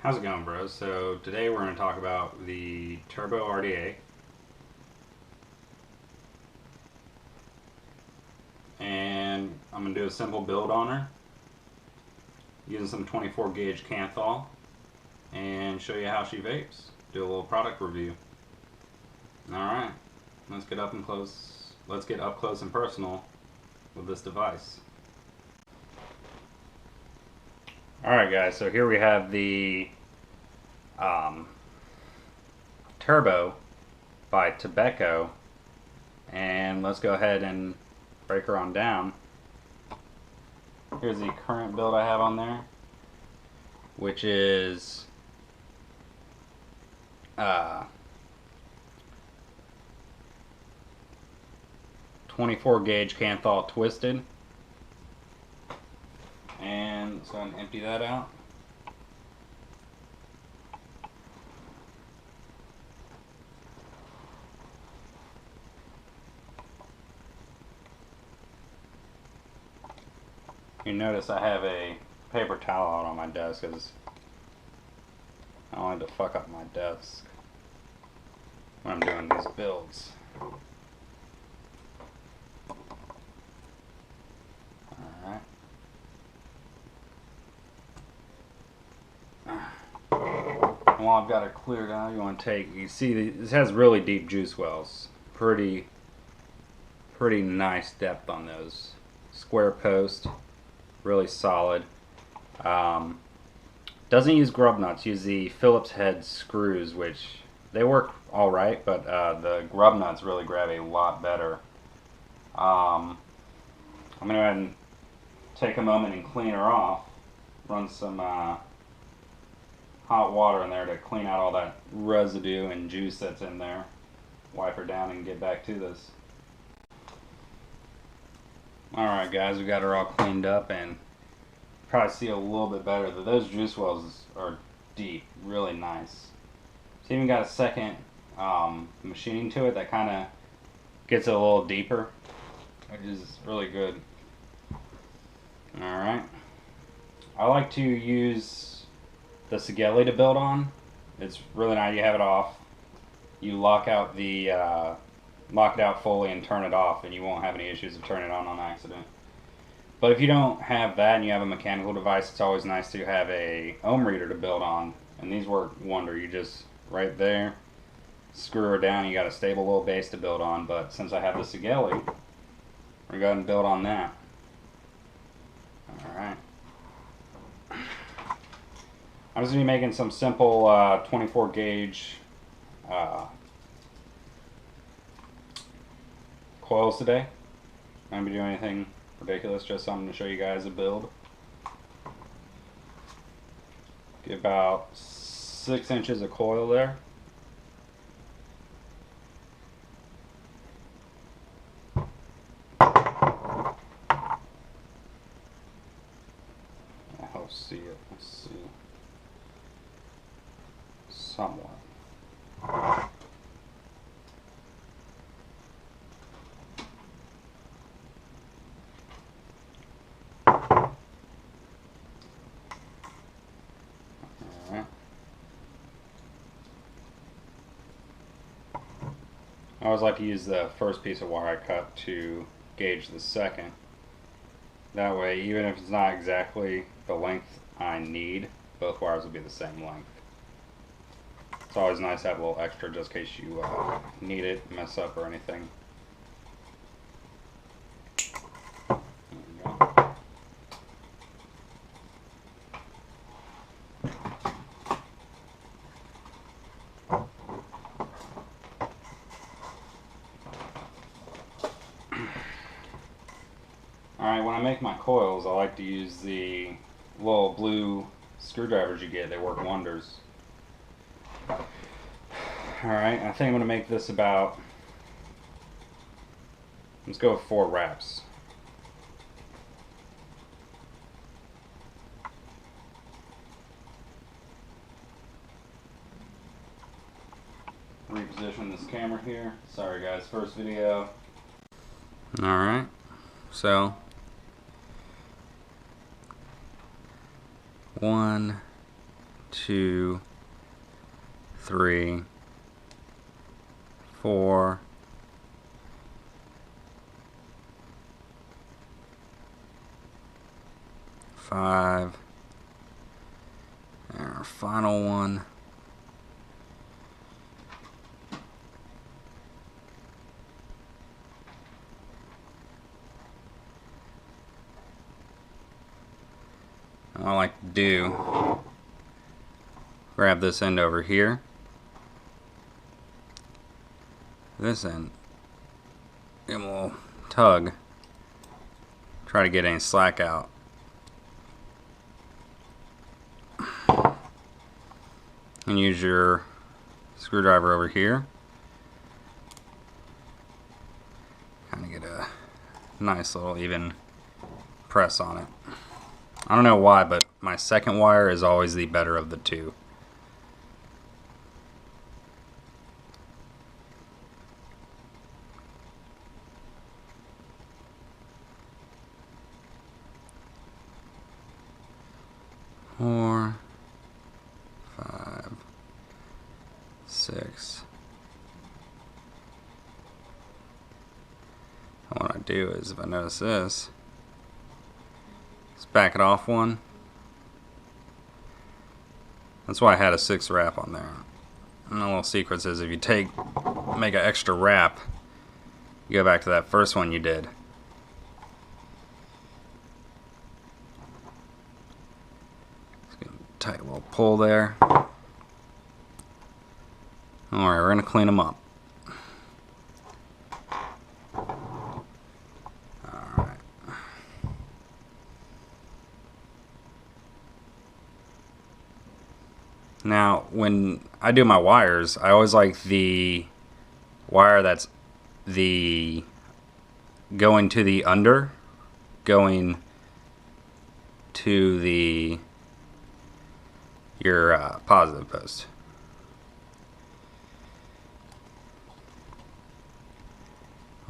How's it going, bros? So today we're going to talk about the Turbo RDA, and I'm going to do a simple build on her using some 24 gauge Canthol and show you how she vapes. Do a little product review. Alright, let's get up close and personal with this device. Alright guys, so here we have the Turbo by Tobacco, and let's go ahead and break her on down. Here's the current build I have on there, which is 24 gauge Canthol twisted, and let's go ahead and empty that out. You notice I have a paper towel out on my desk because I don't like to fuck up my desk when I'm doing these builds. Alright. While I've got it cleared out, you want to take, you see this has really deep juice wells. Pretty nice depth on those. Square post. Really solid. Doesn't use grub nuts, use the Phillips head screws, which they work alright, but the grub nuts really grab a lot better. I'm going to go ahead and take a moment and clean her off. Run some hot water in there to clean out all that residue and juice that's in there. Wipe her down and get back to this. Alright guys, we got her all cleaned up, and probably see a little bit better that those juice wells are deep, really nice. It's even got a second machining to it that kind of gets it a little deeper, which is really good. Alright, I like to use the Sigelli to build on. It's really nice. You have it off, you lock out the lock it out fully and turn it off, and you won't have any issues of turning it on accident. But if you don't have that and you have a mechanical device, it's always nice to have a ohm reader to build on, and these work wonder. You just right there screw her down, you got a stable little base to build on. But since I have the Sigelli, we're going to go ahead and build on that. Alright, I'm just going to be making some simple 24 gauge coils today. I'm not going to be doing anything ridiculous, just something to show you guys a build. Get about 6 inches of coil there. I'll see it. Let's see. Somewhat. I always like to use the first piece of wire I cut to gauge the second. That way, even if it's not exactly the length I need, both wires will be the same length. It's always nice to have a little extra just in case you need it, mess up or anything. Alright, when I make my coils, I like to use the little blue screwdrivers you get. They work wonders. Alright, I think I'm going to make this about, let's go with 4 wraps. Reposition this camera here. Sorry guys, first video. Alright, so 1, 2, 3, 4, 5, and our final one. What I like to do, grab this end over here, this end, give them a little tug, try to get any slack out. And use your screwdriver over here. Kind of get a nice little even press on it. I don't know why, but my second wire is always the better of the two. Four, 5, 6. And what I do is, if I notice this, let's back it off one. That's why I had a 6 wrap on there. And the little secret is, if you make an extra wrap, you go back to that first one you did. Tight little pull there. Alright, we're going to clean them up. Alright. Now, when I do my wires, I always like the wire that's the going to the under, going to the your positive post.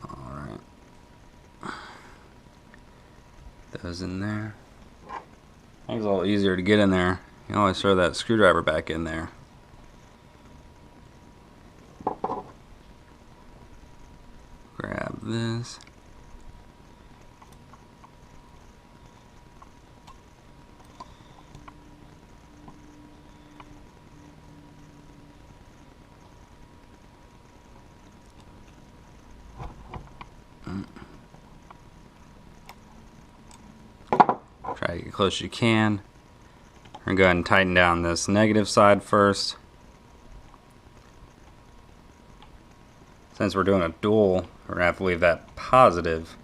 Alright. Those in there. I think it's a little easier to get in there. You always throw that screwdriver back in there. Grab this. Try to get close as you can. We're going to go ahead and tighten down this negative side first. Since we're doing a dual, we're going to have to leave that positive.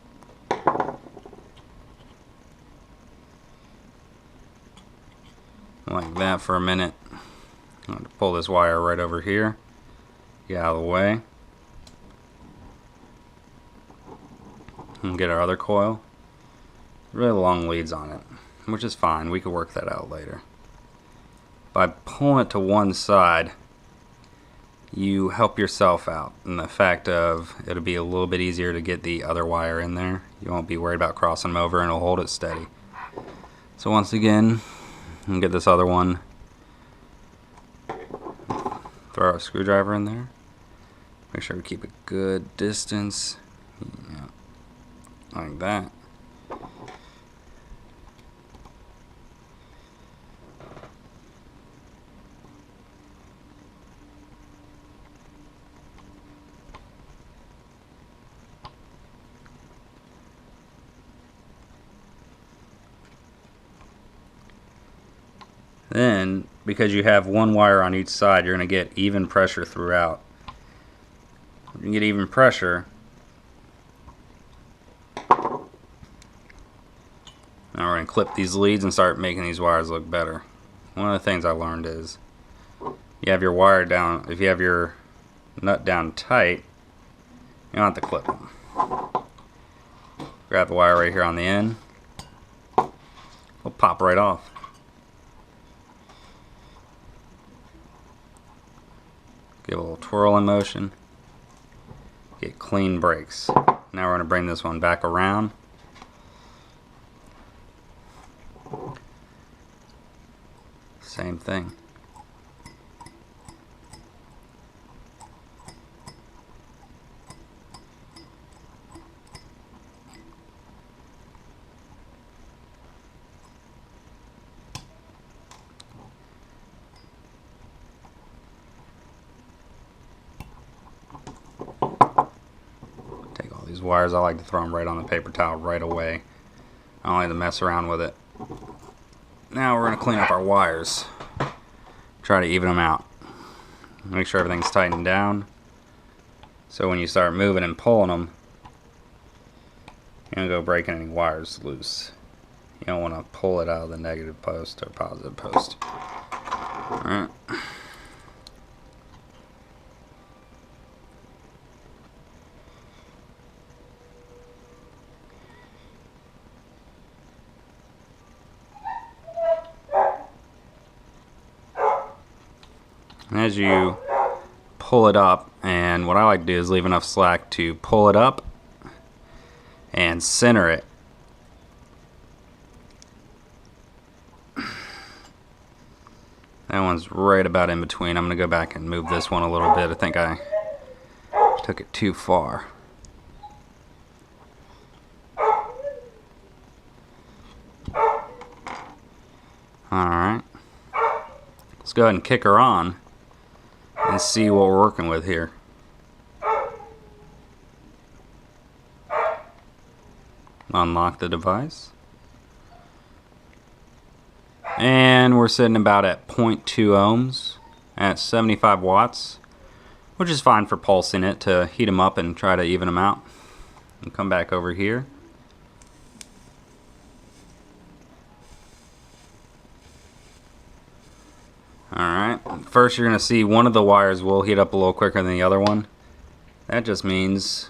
Like that for a minute. I'm going to pull this wire right over here. Get out of the way. And get our other coil. Really long leads on it, which is fine. We could work that out later. By pulling it to one side, you help yourself out in the fact of it'll be a little bit easier to get the other wire in there. You won't be worried about crossing them over, and it'll hold it steady. So once again, and get this other one. Throw our screwdriver in there. Make sure we keep a good distance. Yeah, like that. Then, because you have one wire on each side, you're going to get even pressure throughout. You can get even pressure. Now we're going to clip these leads and start making these wires look better. One of the things I learned is, you have your wire down, if you have your nut down tight, you don't have to clip them. Grab the wire right here on the end. It'll pop right off. Give a little twirl in motion. Get clean breaks. Now we're going to bring this one back around. Same thing. These wires, I like to throw them right on the paper towel right away. I don't like to mess around with it. Now we're going to clean up our wires. Try to even them out. Make sure everything's tightened down. So when you start moving and pulling them, you don't go breaking any wires loose. You don't want to pull it out of the negative post or positive post. Alright. And as you pull it up, and what I like to do is leave enough slack to pull it up and center it. That one's right about in between. I'm going to go back and move this one a little bit. I think I took it too far. Alright. Let's go ahead and kick her on and see what we're working with here. Unlock the device. And we're sitting about at 0.2 ohms at 75 watts, which is fine for pulsing it to heat them up and try to even them out. And come back over here. Alright, first you're going to see one of the wires will heat up a little quicker than the other one. That just means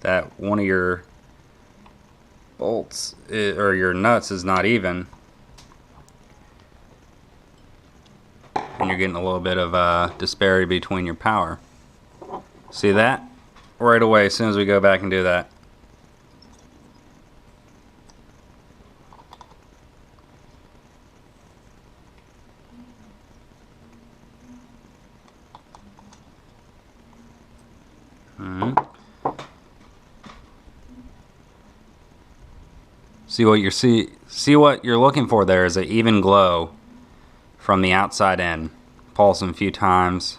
that one of your bolts or your nuts is not even. And you're getting a little bit of disparity between your power. See that? Right away as soon as we go back and do that. See what you're looking for there is an even glow from the outside in. Pulse them a few times.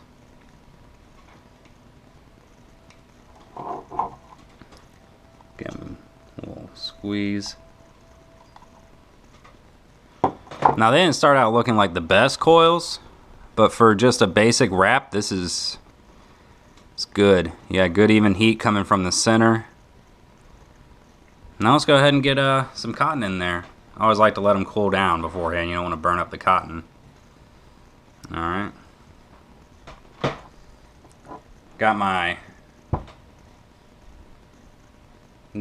Give them a little squeeze. Now they didn't start out looking like the best coils, but for just a basic wrap, it's good. You got good even heat coming from the center. Now let's go ahead and get some cotton in there. I always like to let them cool down beforehand. You don't want to burn up the cotton. Alright. Got my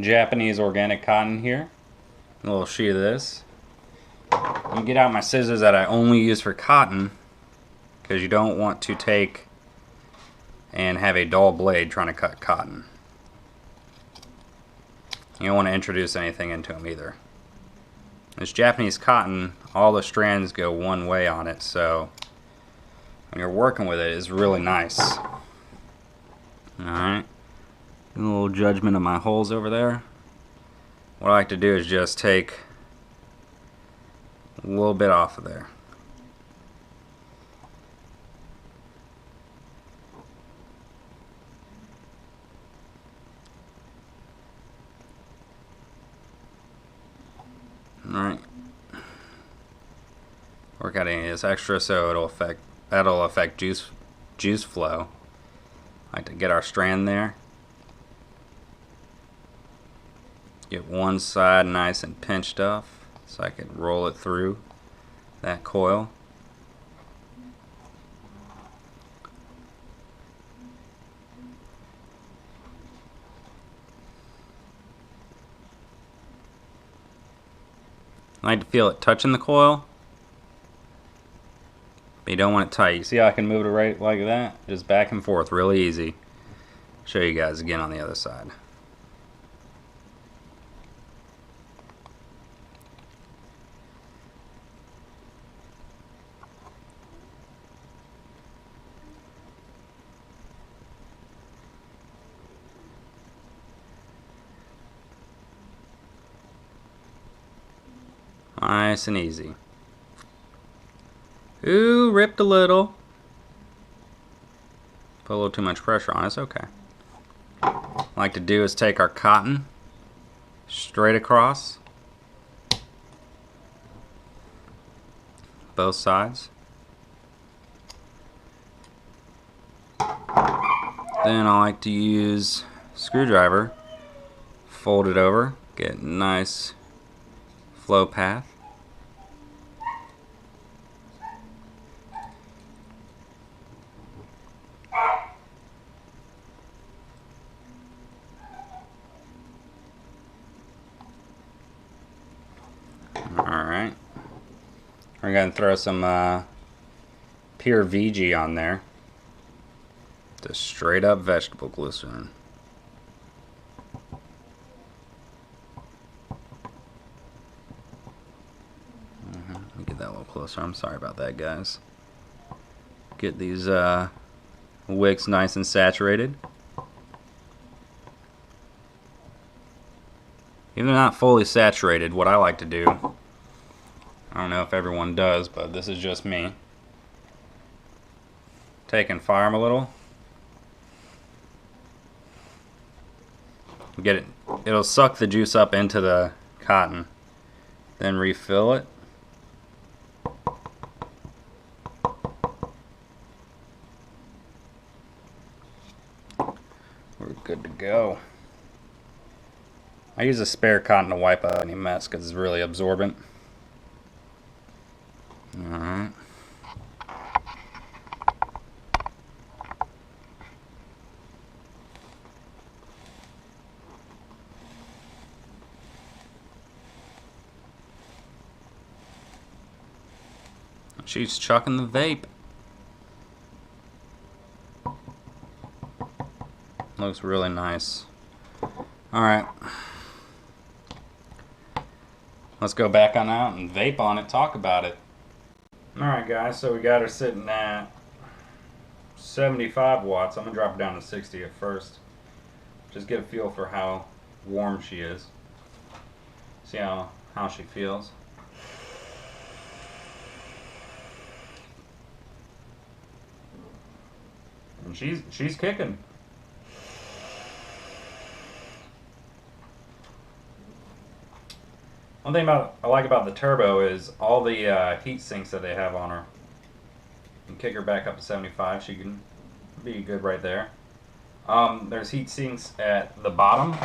Japanese organic cotton here. A little sheet of this. You get out my scissors that I only use for cotton, because you don't want to take and have a dull blade trying to cut cotton. You don't want to introduce anything into them either. This Japanese cotton, all the strands go one way on it, so when you're working with it, it's really nice. Alright. A little judgment of my holes over there. What I like to do is just take a little bit off of there. Alright. Work out any of this extra so that'll affect juice flow. I like to get our strand there. Get one side nice and pinched up so I can roll it through that coil. I like to feel it touching the coil, but you don't want it tight. You see how I can move it right like that? Just back and forth, really easy. Show you guys again on the other side. Nice and easy. Ooh, ripped a little. Put a little too much pressure on, it's okay. like to do is take our cotton straight across both sides. Then I like to use a screwdriver, fold it over, get a nice flow path. Alright, we're going to throw some pure VG on there. Just straight up vegetable glycerin. Let me get that a little closer. I'm sorry about that, guys. Get these wicks nice and saturated. Even though not fully saturated, what I like to do, I don't know if everyone does, but this is just me. Take and fire them a little. Get it. It'll suck the juice up into the cotton. Then refill it. We're good to go. I use a spare cotton to wipe out any mess because it's really absorbent. Alright. She's chucking the vape. Looks really nice. Alright. Let's go back on out and vape on it, talk about it. Alright guys, so we got her sitting at 75 watts. I'm going to drop it down to 60 at first. Just get a feel for how warm she is. See how she feels. And she's kicking. One thing I like about the turbo is all the heat sinks that they have on her. You can kick her back up to 75. She can be good right there. There's heat sinks at the bottom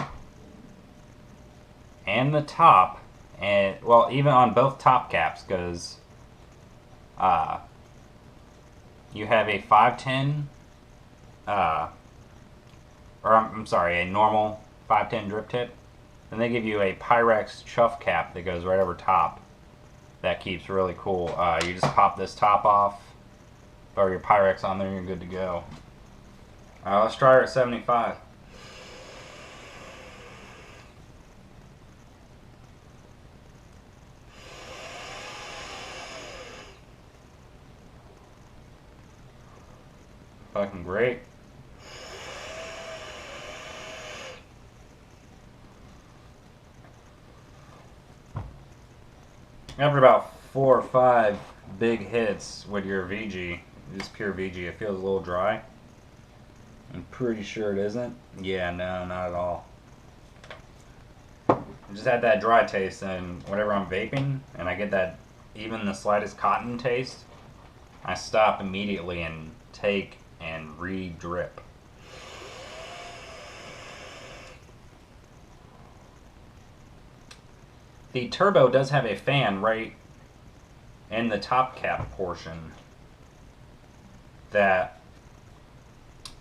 and the top, and well, even on both top caps, because you have a 510, or I'm sorry, a normal 510 drip tip. Then they give you a Pyrex chuff cap that goes right over top. That keeps really cool. You just pop this top off, throw your Pyrex on there, and you're good to go. Let's try her at 75. Fucking great. After about 4 or 5 big hits with your VG, just pure VG, it feels a little dry. I'm pretty sure it isn't. Yeah, no, not at all. I just had that dry taste, and whenever I'm vaping and I get that even the slightest cotton taste, I stop immediately and take and re-drip. The turbo does have a fan right in the top cap portion that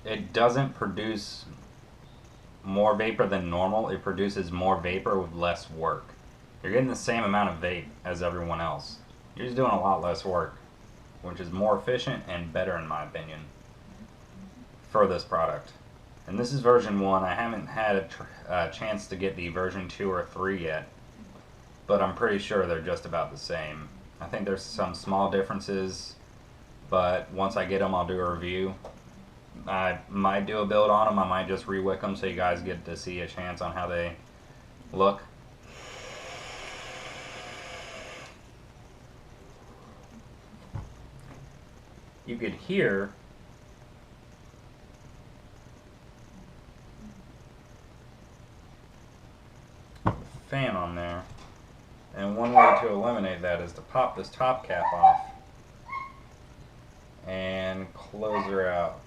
it doesn't produce more vapor than normal. It produces more vapor with less work. You're getting the same amount of vape as everyone else. You're just doing a lot less work, which is more efficient and better in my opinion for this product. And this is version 1. I haven't had a chance to get the version 2 or 3 yet, but I'm pretty sure they're just about the same. I think there's some small differences, but once I get them, I'll do a review. I might do a build on them. I might just re-wick them so you guys get to see a chance on how they look. You could hear fan on there. And one way to eliminate that is to pop this top cap off and close her out.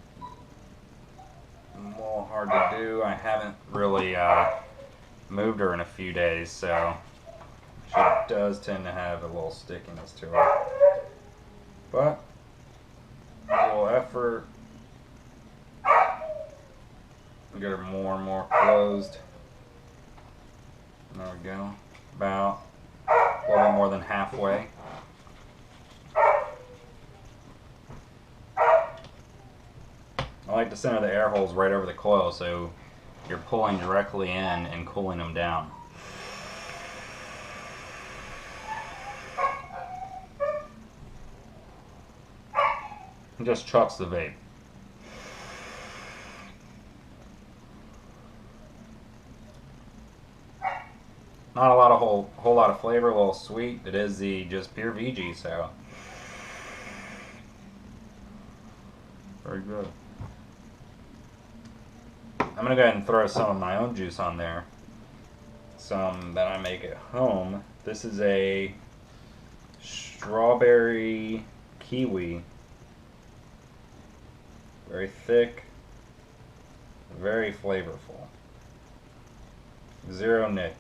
A little hard to do. I haven't really moved her in a few days, so she does tend to have a little stickiness to her. But a little effort, get her more and more closed. There we go. About a little bit more than halfway. I like to center the air holes right over the coil so you're pulling directly in and cooling them down. It just chucks the vape. Not a lot of whole lot of flavor, a little sweet. It is the just pure VG, so very good. I'm gonna go ahead and throw some of my own juice on there. Some that I make at home. This is a strawberry kiwi. Very thick, very flavorful. Zero nick.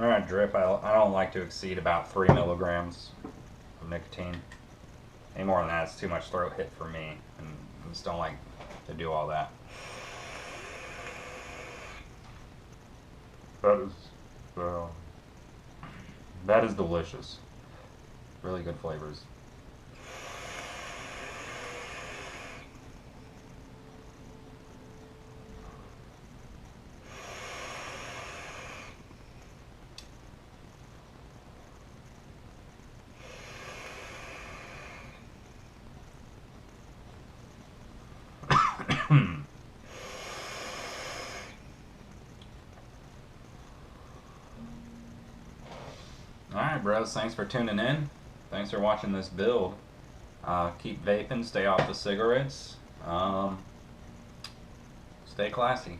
Alright, drip. I don't like to exceed about 3 milligrams of nicotine. Any more than that, it's too much throat hit for me, and I just don't like to do all that. That is delicious. Really good flavors. Alright, bros, thanks for tuning in. Thanks for watching this build. Keep vaping, stay off the cigarettes. Stay classy.